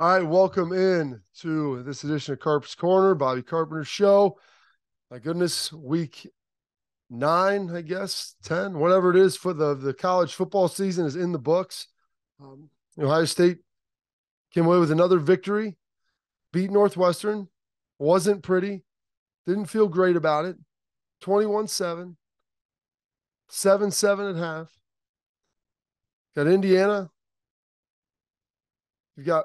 All right, welcome in to this edition of Carps Corner, Bobby Carpenter's show. My goodness, week 9, I guess, 10, whatever it is for the college football season is in the books. Ohio State came away with another victory, beat Northwestern, wasn't pretty, didn't feel great about it, 21-7, 7-7 at half. Got Indiana, you've got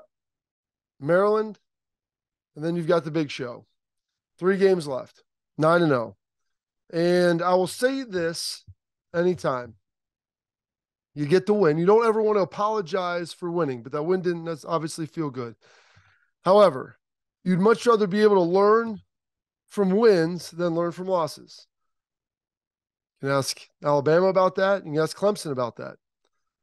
Maryland, and then you've got the big show. 3 games left, 9-0. And I will say this anytime. You get the win. You don't ever want to apologize for winning, but that win didn't obviously feel good. However, you'd much rather be able to learn from wins than learn from losses. You can ask Alabama about that. You can ask Clemson about that,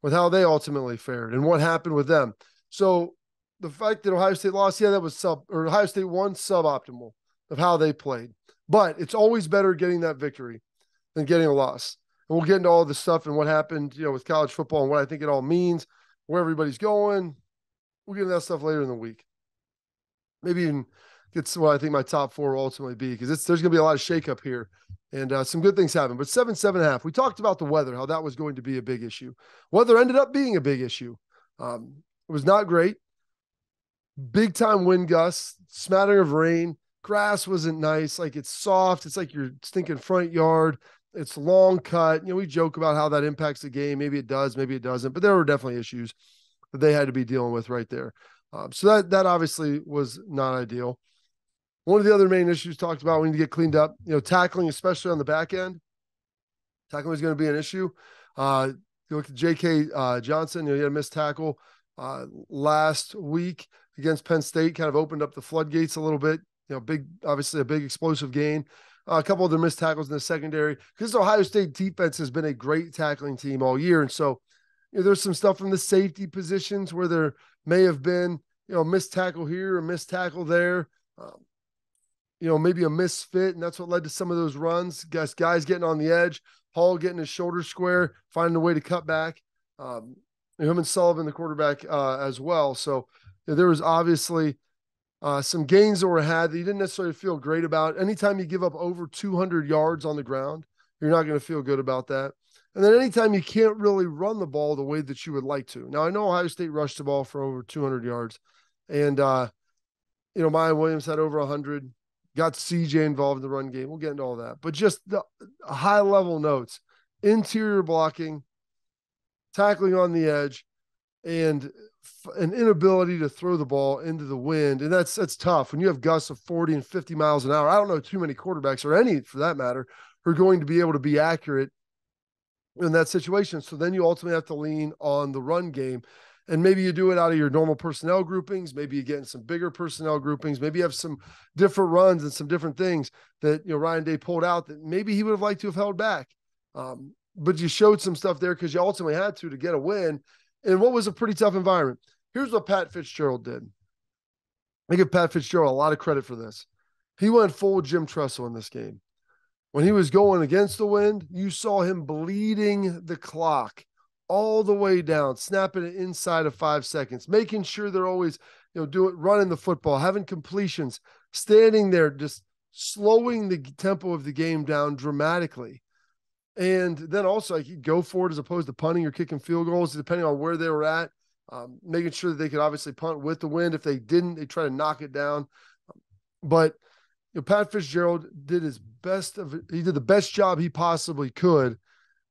with how they ultimately fared and what happened with them. So the fact that Ohio State lost, that was Ohio State won suboptimal of how they played. But it's always better getting that victory than getting a loss. And we'll get into all this stuff and what happened, with college football and what I think it all means, where everybody's going. We'll get into that stuff later in the week. Maybe even get to what I think my top 4 will ultimately be, because there's going to be a lot of shakeup here and some good things happen. But 7-7.5. We talked about the weather, how that was going to be a big issue. Weather ended up being a big issue. It was not great. Big time wind gusts, smattering of rain. Grass wasn't nice. Like, it's soft. It's like your stinking front yard. It's long cut. We joke about how that impacts the game. Maybe it does, maybe it doesn't, but there were definitely issues that they had to be dealing with right there. So that obviously was not ideal. One of the other main issues talked about, we need to get cleaned up, tackling, especially on the back end. Tackling is going to be an issue. You look at J.K. Johnson, he had a missed tackle last week against Penn State, kind of opened up the floodgates a little bit. Obviously a big explosive gain. A couple of their missed tackles in the secondary, because the Ohio State defense has been a great tackling team all year. And so there's some stuff from the safety positions where there may have been, missed tackle here or missed tackle there, maybe a misfit. And that's what led to some of those runs. Guys getting on the edge, Hall getting his shoulder square, finding a way to cut back. Him and Sullivan, the quarterback, as well. So there was obviously some gains that were had that you didn't necessarily feel great about. Anytime you give up over 200 yards on the ground, you're not going to feel good about that. And then anytime you can't really run the ball the way that you would like to. Now, I know Ohio State rushed the ball for over 200 yards. And, Maya Williams had over 100, got CJ involved in the run game. We'll get into all that. But just the high-level notes, interior blocking, tackling on the edge, and an inability to throw the ball into the wind. And that's tough when you have gusts of 40 and 50 miles an hour. I don't know too many quarterbacks, or any for that matter, who are going to be able to be accurate in that situation. So then you ultimately have to lean on the run game. And maybe you do it out of your normal personnel groupings. Maybe you get in some bigger personnel groupings. Maybe you have some different runs and some different things that, Ryan Day pulled out that maybe he would have liked to have held back. But you showed some stuff there because you ultimately had to get a win in what was a pretty tough environment. Here's what Pat Fitzgerald did. I give Pat Fitzgerald a lot of credit for this. He went full Jim Tressel in this game. When he was going against the wind, you saw him bleeding the clock all the way down, snapping it inside of 5 seconds, making sure they're always, running the football, having completions, standing there, just slowing the tempo of the game down dramatically. And then also, he'd go for it as opposed to punting or kicking field goals, depending on where they were at, making sure that they could obviously punt with the wind. If they didn't, they try to knock it down. But Pat Fitzgerald did his best. He did the best job he possibly could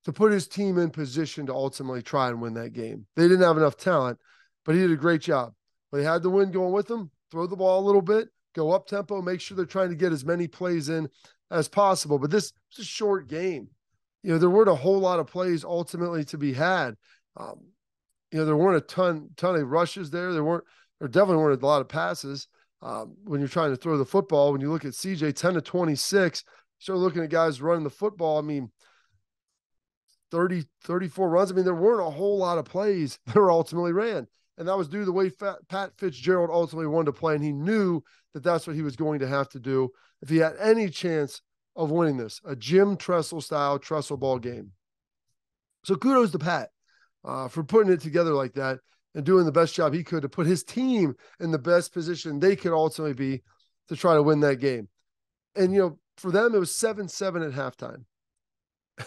to put his team in position to ultimately try and win that game. They didn't have enough talent, but he did a great job. They had the wind going with them, throw the ball a little bit, go up tempo, make sure they're trying to get as many plays in as possible. But this is a short game. There weren't a whole lot of plays ultimately to be had. There weren't a ton of rushes there. There definitely weren't a lot of passes when you're trying to throw the football. When you look at CJ, 10 to 26, start looking at guys running the football. 30, 34 runs. There weren't a whole lot of plays that were ultimately ran. And that was due to the way Pat Fitzgerald ultimately wanted to play. And he knew that that's what he was going to have to do if he had any chance of winning this, a Jim Tressel style Tressel ball game. So kudos to Pat for putting it together like that. and doing the best job he could to put his team in the best position they could ultimately be to try to win that game. And, for them, it was 7-7 at halftime.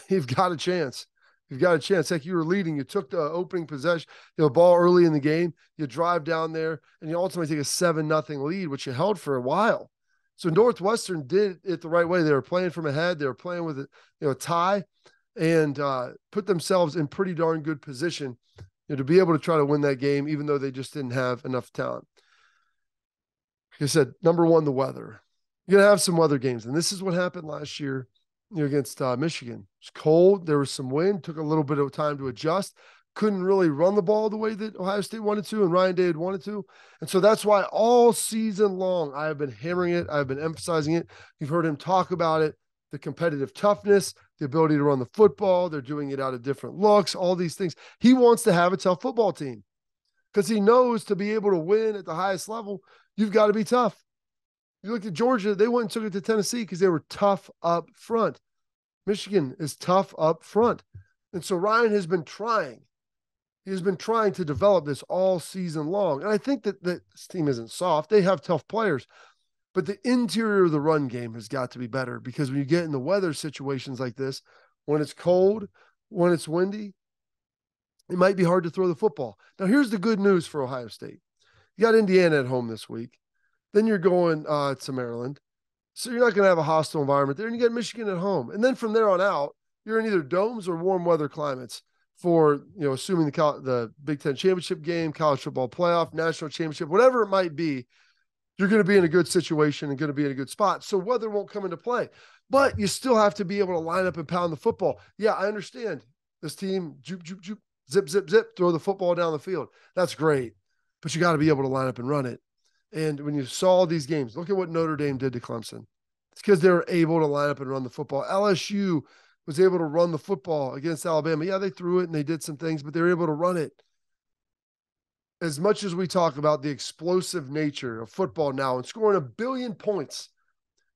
You've got a chance. You've got a chance. Heck, you were leading. You took the opening possession, ball early in the game. You drive down there, and you ultimately take a 7-0 lead, which you held for a while. So Northwestern did it the right way. They were playing from ahead. They were playing with a tie, and put themselves in pretty darn good position to be able to try to win that game, even though they just didn't have enough talent. Like I said, number one, the weather. You're going to have some weather games, and this is what happened last year against Michigan. It's cold. There was some wind. Took a little bit of time to adjust. Couldn't really run the ball the way that Ohio State wanted to and Ryan Day had wanted to. And so that's why all season long I have been hammering it. I've been emphasizing it. You've heard him talk about it, the competitive toughness, the ability to run the football. They're doing it out of different looks, all these things. He wants to have a tough football team because he knows to be able to win at the highest level, you've got to be tough. You look at Georgia, they went and took it to Tennessee because they were tough up front. Michigan is tough up front. And so Ryan has been trying. He has been trying to develop this all season long. And I think that this team isn't soft. They have tough players. But the interior of the run game has got to be better because when you get in the weather situations like this, when it's cold, when it's windy, it might be hard to throw the football. Now, here's the good news for Ohio State. You got Indiana at home this week. Then you're going to Maryland. So you're not going to have a hostile environment there. And you got Michigan at home. And then from there on out, you're in either domes or warm weather climates for, assuming the Big Ten championship game, college football playoff, national championship, whatever it might be, you're going to be in a good situation and going to be in a good spot. So weather won't come into play. But you still have to be able to line up and pound the football. Yeah, I understand. This team, juke, juke, juke, zip, zip, zip, throw the football down the field. That's great. But you got to be able to line up and run it. And when you saw these games, look at what Notre Dame did to Clemson. It's because they were able to line up and run the football. LSU was able to run the football against Alabama. Yeah, they threw it and they did some things, but they were able to run it. As much as we talk about the explosive nature of football now and scoring 1 billion points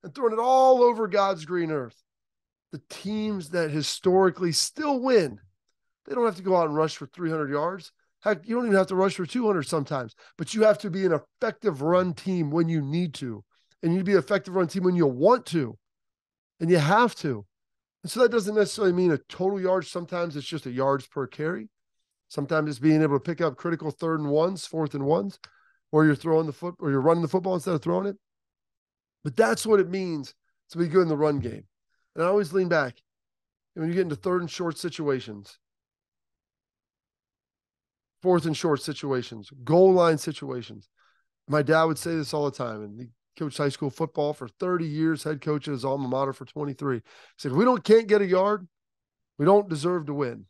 and throwing it all over God's green earth, the teams that historically still win, they don't have to go out and rush for 300 yards. Heck, you don't even have to rush for 200 sometimes, but you have to be an effective run team when you need to. And you need to be an effective run team when you want to. And you have to. And so that doesn't necessarily mean a total yard. Sometimes it's just a yards per carry. Sometimes it's being able to pick up critical 3rd and 1s, 4th and 1s, or you're throwing the foot, or you're running the football instead of throwing it. But that's what it means to be good in the run game. And I always lean back. When you get into 3rd and short situations, 4th and short situations, goal line situations. My dad would say this all the time, and he coached high school football for 30 years, head coach at his alma mater for 23. He said, can't get a yard, we don't deserve to win.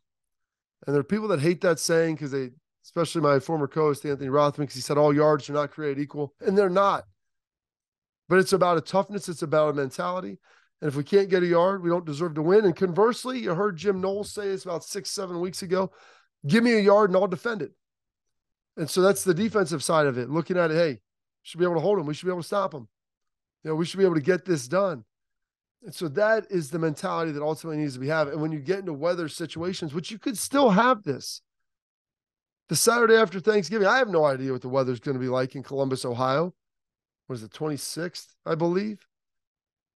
And there are people that hate that saying because they, especially my former coach, Anthony Rothman, because he said all yards are not created equal, and they're not. But it's about a toughness, it's about a mentality. And if we can't get a yard, we don't deserve to win. And conversely, you heard Jim Knowles say this about 6-7 weeks ago, give me a yard and I'll defend it. And so that's the defensive side of it. Looking at it, hey, we should be able to hold them. We should be able to stop them. We should be able to get this done. And so that is the mentality that ultimately needs to be had. And when you get into weather situations, which you could still have this, the Saturday after Thanksgiving, I have no idea what the weather's going to be like in Columbus, Ohio. What is it, 26th, I believe?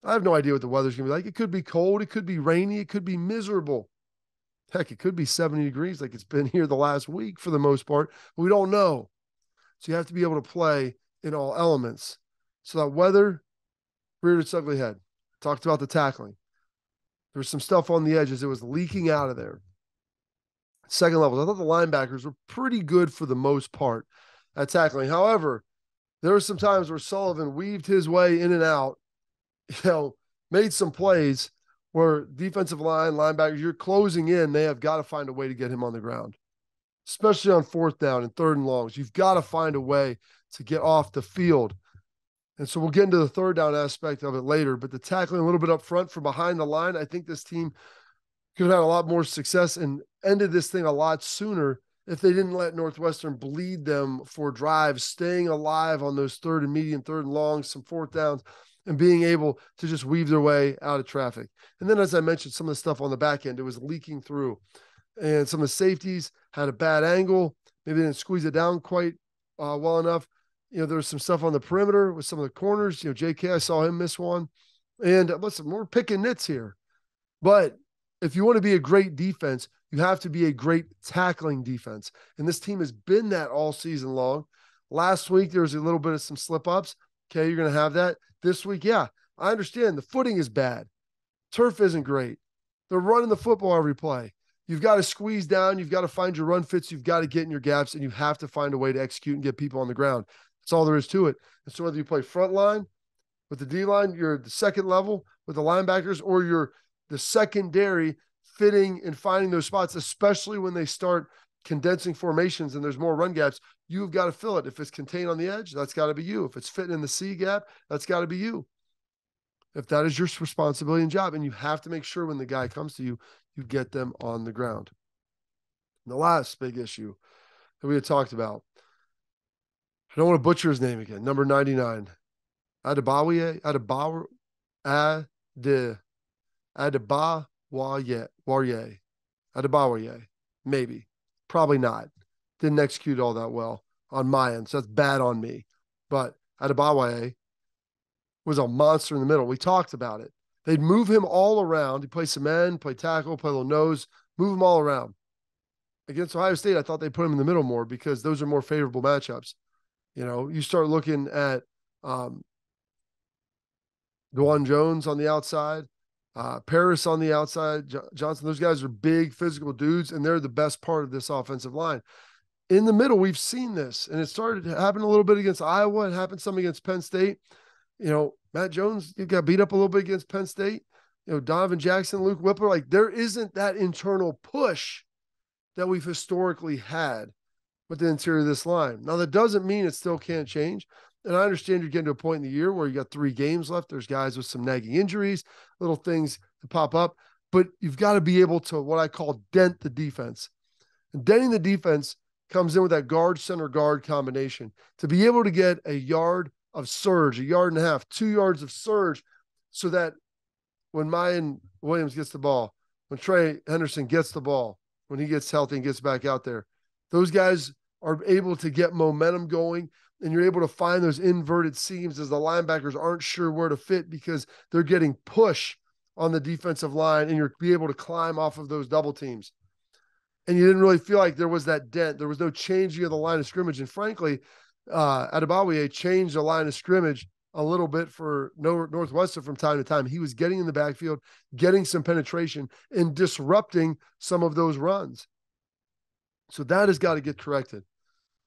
I have no idea what the weather's going to be like. It could be cold. It could be rainy. It could be miserable. Heck, it could be 70 degrees like it's been here the last week for the most part. We don't know. So you have to be able to play in all elements. So that weather reared its ugly head. Talked about the tackling. There was some stuff on the edges. It was leaking out of there. Second level, I thought the linebackers were pretty good for the most part at tackling. However, there were some times where Sullivan weaved his way in and out, made some plays where defensive line, linebackers, you're closing in, they have got to find a way to get him on the ground, especially on 4th down and 3rd and longs. You've got to find a way to get off the field. And so we'll get into the 3rd down aspect of it later, but the tackling a little bit up front from behind the line, I think this team could have had a lot more success and ended this thing a lot sooner if they didn't let Northwestern bleed them for drives, staying alive on those 3rd and medium, 3rd and longs, some 4th downs, and being able to just weave their way out of traffic. And then, as I mentioned, some of the stuff on the back end, it was leaking through. And some of the safeties had a bad angle, Maybe they didn't squeeze it down quite well enough. There was some stuff on the perimeter with some of the corners. JK, I saw him miss one. And listen, we're picking nits here. But if you want to be a great defense, you have to be a great tackling defense. And this team has been that all season long. Last week, there was a little bit of some slip-ups. Okay, you're going to have that. This week, yeah, I understand the footing is bad. Turf isn't great. They're running the football every play. You've got to squeeze down. You've got to find your run fits. You've got to get in your gaps, and you have to find a way to execute and get people on the ground. That's all there is to it. And so whether you play front line with the D-line, you're the second level with the linebackers, or you're the secondary fitting and finding those spots, especially when they start condensing formations and there's more run gaps, you've got to fill it. If it's contained on the edge, that's got to be you. If it's fitting in the C gap, that's got to be you. If that is your responsibility and job, and you have to make sure when the guy comes to you, you get them on the ground. And the last big issue that we had talked about, I don't want to butcher his name again, number 99, Adebawaye, maybe, probably not. Didn't execute all that well on my end, so that's bad on me. But Adebawaye was a monster in the middle. We talked about it. They'd move him all around. He'd play some end, play tackle, play a little nose, move him all around. Against Ohio State, I thought they'd put him in the middle more because those are more favorable matchups. You start looking at Dwan Jones on the outside, Paris on the outside, Johnson. Those guys are big physical dudes, and they're the best part of this offensive line. In the middle, we've seen this, and it started to happen a little bit against Iowa. It happened some against Penn State. Matt Jones got beat up a little bit against Penn State. Donovan Jackson, Luke Whippler, there isn't that internal push that we've historically had with the interior of this line. Now, that doesn't mean it still can't change. And I understand you're getting to a point in the year where you got 3 games left. There's guys with some nagging injuries, little things to pop up, but you've got to be able to, what I call, dent the defense. And denting the defense comes in with that guard, center guard combination to be able to get a yard of surge, 1.5 yards, 2 yards of surge, so that when Mayan Williams gets the ball, when Trey Henderson gets the ball, when he gets healthy and gets back out there, those guys are able to get momentum going, and you're able to find those inverted seams as the linebackers aren't sure where to fit because they're getting push on the defensive line, and you're be able to climb off of those double teams. And you didn't really feel like there was that dent. There was no changing of the line of scrimmage. And frankly, Adebawiye changed the line of scrimmage a little bit for Northwestern from time to time. He was getting in the backfield, getting some penetration, and disrupting some of those runs. So that has got to get corrected.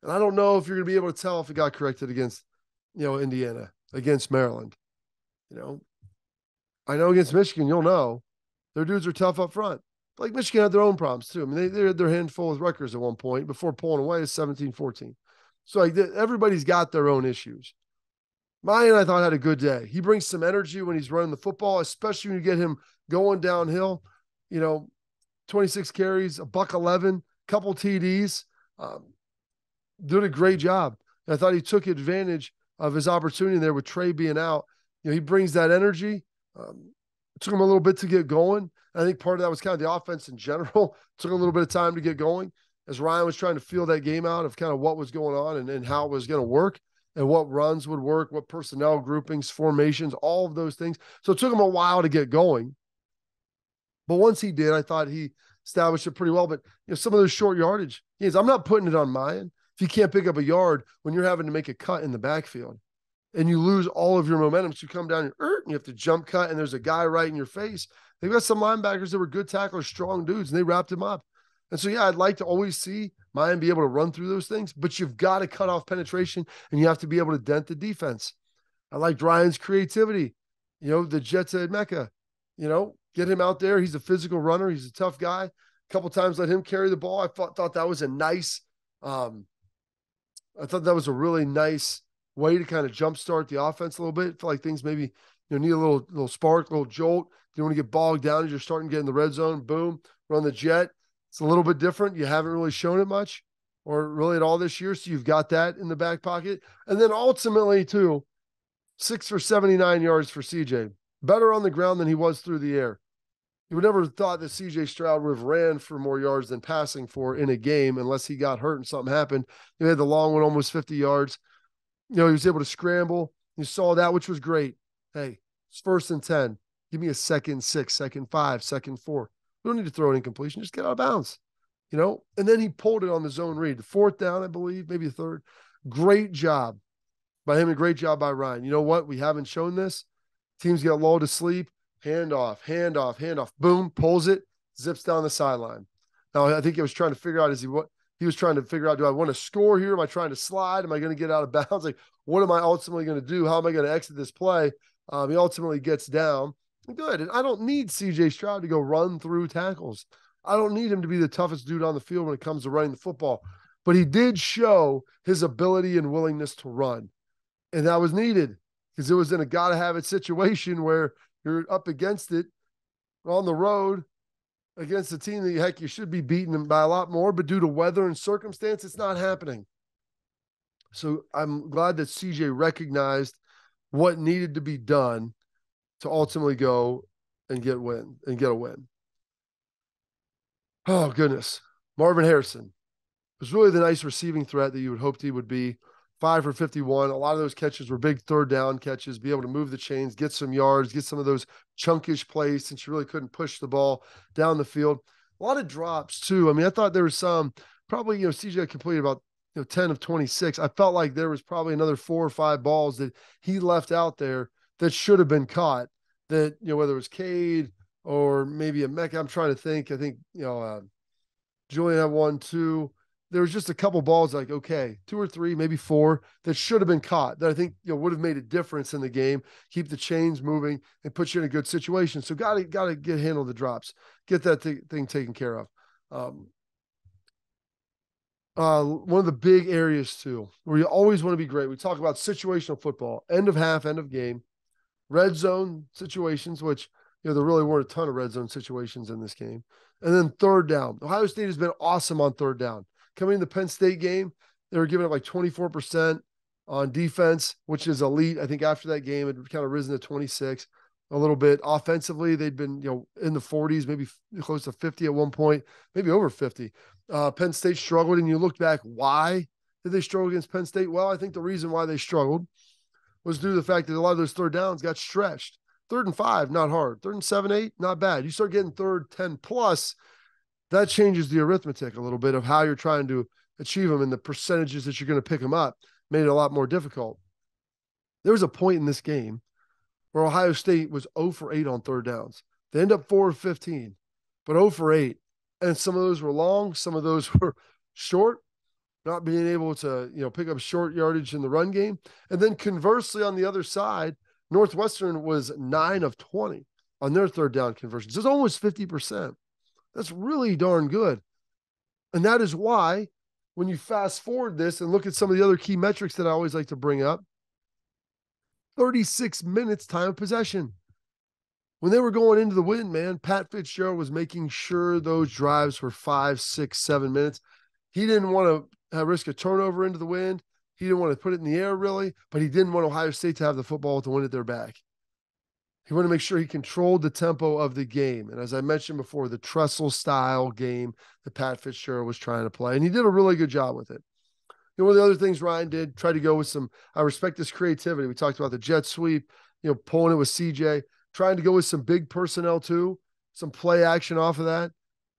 And I don't know if you're going to be able to tell if it got corrected against, Indiana, against Maryland. I know against Michigan, you'll know. Their dudes are tough up front. Like Michigan had their own problems too. I mean, they had their handful with Rutgers at one point before pulling away at 17-14. So everybody's got their own issues. Mayan, I thought, had a good day. He brings some energy when he's running the football, especially when you get him going downhill. 26 carries, $111, couple TDs. Did a great job. And I thought he took advantage of his opportunity there with Trey being out. He brings that energy. It took him a little bit to get going. I think part of that was kind of the offense in general. It took a little bit of time to get going as Ryan was trying to feel that game out of kind of what was going on and how it was going to work and what runs would work, what personnel groupings, formations, all of those things. So it took him a while to get going. But once he did, I thought he established it pretty well. But some of those short yardage games, I'm not putting it on Mayan. If you can't pick up a yard when you're having to make a cut in the backfield and you lose all of your momentum, so you come down and you have to jump cut and there's a guy right in your face. They've got some linebackers that were good tacklers, strong dudes, and they wrapped him up. And so, yeah, I'd like to always see Mayan be able to run through those things, but you've got to cut off penetration and you have to be able to dent the defense. I liked Ryan's creativity, the Jetta Mecca, get him out there. He's a physical runner. He's a tough guy. A couple times let him carry the ball. I thought that was a nice, I thought that was a really nice way to kind of jumpstart the offense a little bit. I feel like things maybe need a little spark, a little jolt. You don't want to get bogged down as you're starting to get in the red zone. Boom, run the jet. It's a little bit different. You haven't really shown it much or really at all this year. So you've got that in the back pocket. And then ultimately, too, 6 for 79 yards for CJ. Better on the ground than he was through the air. You would never have thought that C.J. Stroud would have ran for more yards than passing for in a game unless he got hurt and something happened. He had the long one, almost 50 yards. He was able to scramble. You saw that, which was great. Hey, it's 1st and 10. Give me a 2nd 6, 2nd 5, 2nd 4. We don't need to throw an incompletion. Just get out of bounds. And then he pulled it on the zone read. The 4th down, I believe, maybe the 3rd. Great job by him and great job by Ryan. You know what? We haven't shown this. Teams get lulled to sleep. Hand off. Boom, pulls it, zips down the sideline. Now, I think he was trying to figure out, he was trying to figure out, do I want to score here? Am I trying to slide? Am I going to get out of bounds? Like, what am I ultimately going to do? How am I going to exit this play? He ultimately gets down. Good. And I don't need C.J. Stroud to go run through tackles. I don't need him to be the toughest dude on the field when it comes to running the football. But he did show his ability and willingness to run. And that was needed because it was in a gotta-have-it situation where you're up against it on the road against a team that, heck, you should be beating them by a lot more, but due to weather and circumstance, it's not happening. So I'm glad that CJ recognized what needed to be done to ultimately go and get a win. Oh, goodness. Marvin Harrison was really the nice receiving threat that you would hoped he would be. 5 for 51. A lot of those catches were big 3rd down catches, be able to move the chains, get some yards, get some of those chunkish plays since you really couldn't push the ball down the field. A lot of drops too. I mean, I thought there was some, probably, CJ completed about 10 of 26. I felt like there was probably another 4 or 5 balls that he left out there that should have been caught, that, whether it was Cade or maybe a Mecca. I'm trying to think. I think, Julian had 1, 2. There was just a couple balls, like, okay, 2 or 3, maybe 4 that should have been caught that I think would have made a difference in the game, keep the chains moving and put you in a good situation. So got to handle the drops, get that thing taken care of. One of the big areas too, where you always want to be great. We talk about situational football, end of half, end of game, red zone situations, which, there really weren't a ton of red zone situations in this game. And then 3rd down. Ohio State has been awesome on 3rd down. Coming in the Penn State game, they were giving up like 24% on defense, which is elite. I think after that game, it kind of risen to 26 a little bit. Offensively, they'd been, in the 40s, maybe close to 50 at one point, maybe over 50. Penn State struggled, and you look back, why did they struggle against Penn State? Well, I think the reason why they struggled was due to the fact that a lot of those 3rd downs got stretched. 3rd and 5, not hard. 3rd and 7, 8, not bad. You start getting 3rd, 10 plus, that changes the arithmetic a little bit of how you're trying to achieve them and the percentages that you're going to pick them up. Made it a lot more difficult. There was a point in this game where Ohio State was 0 for 8 on 3rd downs. They end up 4 of 15, but 0 for 8. And some of those were long, some of those were short, not being able to, pick up short yardage in the run game. And then conversely, on the other side, Northwestern was 9 of 20 on their 3rd down conversions. It's almost 50%. That's really darn good. And that is why when you fast forward this and look at some of the other key metrics that I always like to bring up, 36 minutes time of possession. When they were going into the win, man, Pat Fitzgerald was making sure those drives were 5, 6, 7 minutes. He didn't want to risk a turnover into the wind. He didn't want to put it in the air, really, but he didn't want Ohio State to have the football with the wind at their back. He wanted to make sure he controlled the tempo of the game. And as I mentioned before, the Tressel-style game that Pat Fitzgerald was trying to play. And he did a really good job with it. One of the other things Ryan did, try to go with some, I respect this creativity. We talked about the jet sweep, pulling it with CJ, trying to go with some big personnel too, some play action off of that,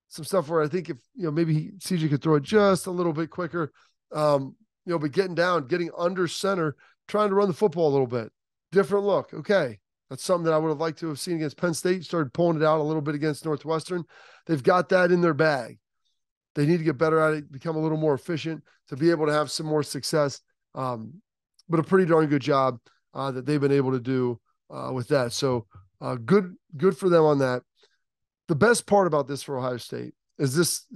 some stuff where I think if, maybe CJ could throw it just a little bit quicker, but getting down, getting under center, trying to run the football a little bit. Different look. Okay. That's something that I would have liked to have seen against Penn State. Started pulling it out a little bit against Northwestern. They've got that in their bag. They need to get better at it, become a little more efficient to be able to have some more success. But a pretty darn good job that they've been able to do with that. So good for them on that. The best part about this for Ohio State is this,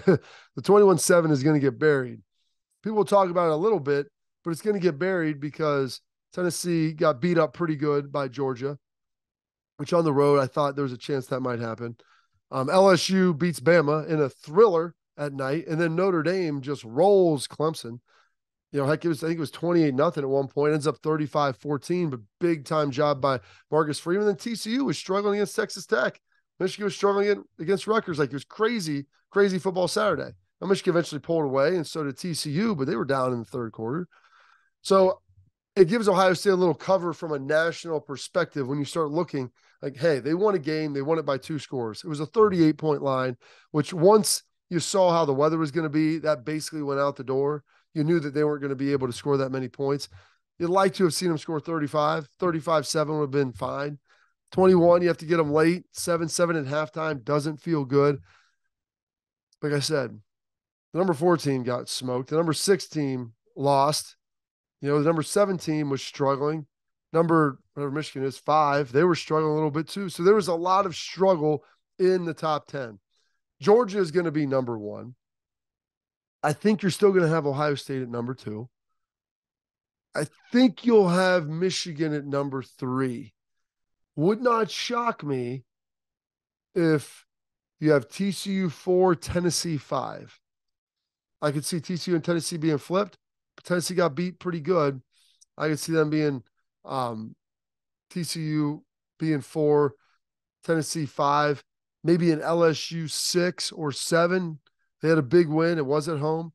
the 21-7 is going to get buried. People will talk about it a little bit, but it's going to get buried because Tennessee got beat up pretty good by Georgia, which on the road, I thought there was a chance that might happen. LSU beats Bama in a thriller at night, and then Notre Dame just rolls Clemson. Heck, I think it was 28-0 at one point, ends up 35-14, but big time job by Marcus Freeman. Then TCU was struggling against Texas Tech. Michigan was struggling against Rutgers. Like, it was crazy, crazy football Saturday. Now, Michigan eventually pulled away, and so did TCU, but they were down in the third quarter. So it gives Ohio State a little cover from a national perspective when you start looking like, hey, they won a game. They won it by 2 scores. It was a 38-point line, which once you saw how the weather was going to be, that basically went out the door. You knew that they weren't going to be able to score that many points. You'd like to have seen them score 35. 35-7 would have been fine. 21, you have to get them late. 7-7 at halftime doesn't feel good. Like I said, the number 4 team got smoked. The number 6 team lost. You know, the number 7 team was struggling. Number, whatever Michigan is, 5, they were struggling a little bit too. So there was a lot of struggle in the top 10. Georgia is going to be number 1. I think you're still going to have Ohio State at number 2. I think you'll have Michigan at number 3. Would not shock me if you have TCU 4, Tennessee 5. I could see TCU and Tennessee being flipped. Tennessee got beat pretty good. I could see them being TCU being 4, Tennessee 5, maybe an LSU 6 or 7. They had a big win. It was at home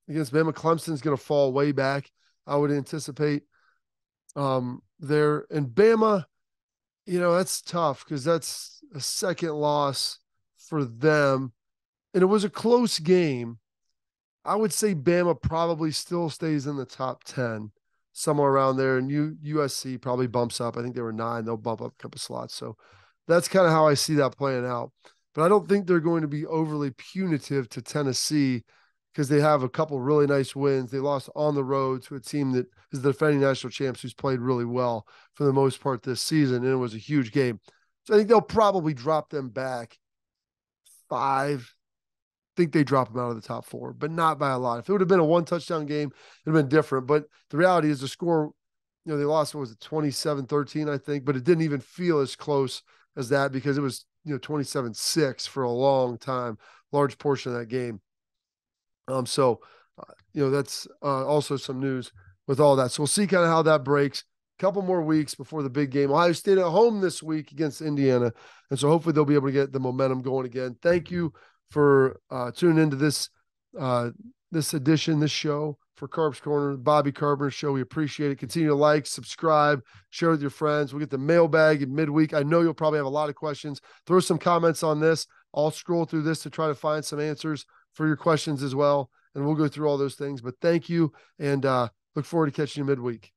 against Bama. Clemson's going to fall way back, I would anticipate there. And Bama, you know, that's tough because that's a second loss for them. And it was a close game. I would say Bama probably still stays in the top 10, somewhere around there. And USC probably bumps up. I think they were 9. They'll bump up a couple slots. So that's kind of how I see that playing out. But I don't think they're going to be overly punitive to Tennessee because they have a couple really nice wins. They lost on the road to a team that is the defending national champs who's played really well for the most part this season, and it was a huge game. So I think they'll probably drop them back 5. I think they drop them out of the top 4, but not by a lot. If it would have been a 1-touchdown game, it would have been different. But the reality is the score, you know, they lost, what was it, 27-13, I think, but it didn't even feel as close as that because it was, you know, 27-6 for a long time, large portion of that game. You know, that's also some news with all that. So we'll see kind of how that breaks. A couple more weeks before the big game. Ohio State at home this week against Indiana. And so hopefully they'll be able to get the momentum going again. Thank you for tuning into this edition, this show for Carps Corner, the Bobby Carpenter Show. We appreciate it. Continue to like, subscribe, share with your friends. We'll get the mailbag in midweek. I know you'll probably have a lot of questions. Throw some comments on this. I'll scroll through this to try to find some answers for your questions as well. And we'll go through all those things. But thank you, and look forward to catching you midweek.